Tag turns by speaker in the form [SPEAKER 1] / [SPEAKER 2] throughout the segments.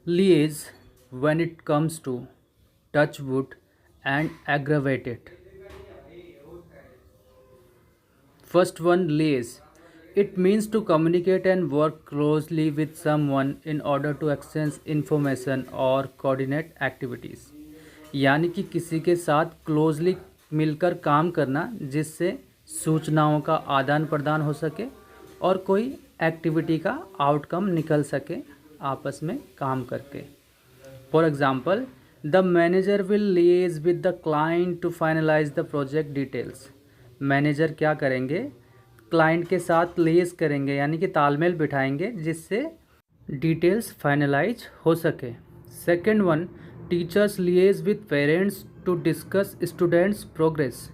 [SPEAKER 1] Liaise when it comes to touch wood and aggravate it. First one, liaise. It means to communicate and work closely with someone in order to exchange information or coordinate activities. यानी कि किसी के साथ closely मिलकर काम करना जिससे सूचनाओं का आदान प्रदान हो सके और कोई एक्टिविटी का आउटकम निकल सके आपस में काम करके. For example, the manager will liaise with the client to finalise the project details. Manager क्या करेंगे, क्लाइंट के साथ लिएज करेंगे यानी कि तालमेल बिठाएंगे जिससे डिटेल्स फाइनलाइज हो सके. Second one, teachers liaise with parents to discuss students progress.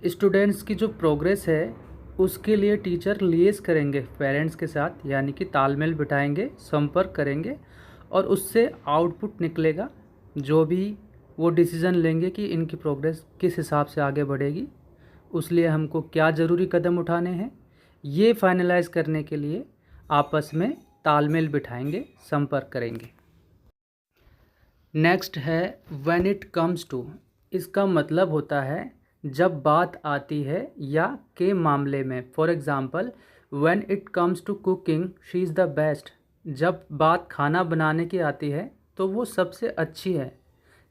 [SPEAKER 1] Students की जो प्रोग्रेस है उसके लिए टीचर लिएज करेंगे पेरेंट्स के साथ यानी कि तालमेल बिठाएंगे, संपर्क करेंगे और उससे आउटपुट निकलेगा जो भी वो डिसीज़न लेंगे कि इनकी प्रोग्रेस किस हिसाब से आगे बढ़ेगी, उसलिए हमको क्या ज़रूरी कदम उठाने हैं, ये फाइनलाइज करने के लिए आपस में तालमेल बिठाएंगे, संपर्क करेंगे. नेक्स्ट है व्हेन इट कम्स टू. इसका मतलब होता है जब बात आती है या के मामले में. For example, when it comes to cooking she is the best. जब बात खाना बनाने की आती है तो वो सबसे अच्छी है.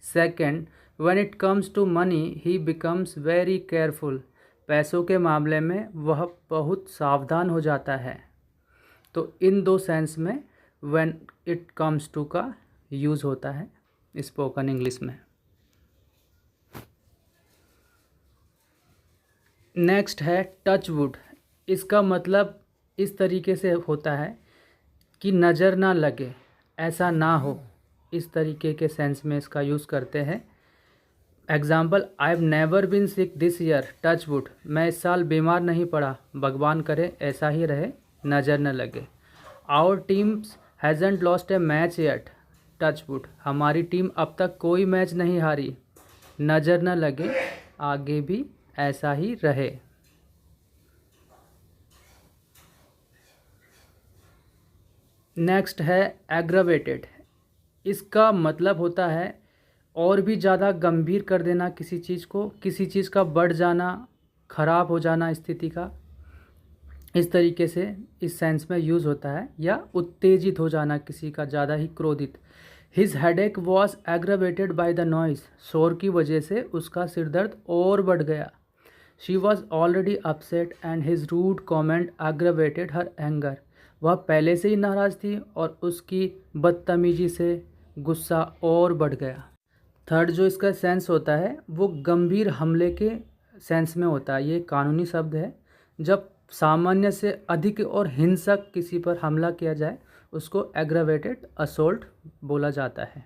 [SPEAKER 1] Second, when it comes to money he becomes very careful. पैसों के मामले में वह बहुत सावधान हो जाता है. तो इन दो सेंस में व्हेन इट कम्स टू का यूज़ होता है स्पोकन इंग्लिश में. नेक्स्ट है टच वुड. इसका मतलब इस तरीके से होता है कि नज़र ना लगे, ऐसा ना हो, इस तरीके के सेंस में इसका यूज़ करते हैं. Example, I have never been sick this year, touch wood. मैं इस साल बीमार नहीं पड़ा, भगवान करे ऐसा ही रहे, नज़र न लगे. Our teams haven't lost a match yet, touch wood. हमारी टीम अब तक कोई मैच नहीं हारी, नज़र न लगे आगे भी ऐसा ही रहे. नेक्स्ट है एग्रावेटेड. इसका मतलब होता है और भी ज़्यादा गंभीर कर देना किसी चीज़ को, किसी चीज़ का बढ़ जाना, ख़राब हो जाना स्थिति का, इस तरीके से इस सेंस में यूज़ होता है. या उत्तेजित हो जाना किसी का, ज़्यादा ही क्रोधित. His headache was aggravated by the noise. शोर की वजह से उसका सिरदर्द और बढ़ गया. She was already upset and his rude comment aggravated her anger. वह पहले से ही नाराज़ थी और उसकी बदतमीजी से गुस्सा और बढ़ गया. थर्ड जो इसका सेंस होता है वो गंभीर हमले के सेंस में होता है. ये कानूनी शब्द है. जब सामान्य से अधिक और हिंसक किसी पर हमला किया जाए उसको एग्रावेटेड असोल्ट बोला जाता है.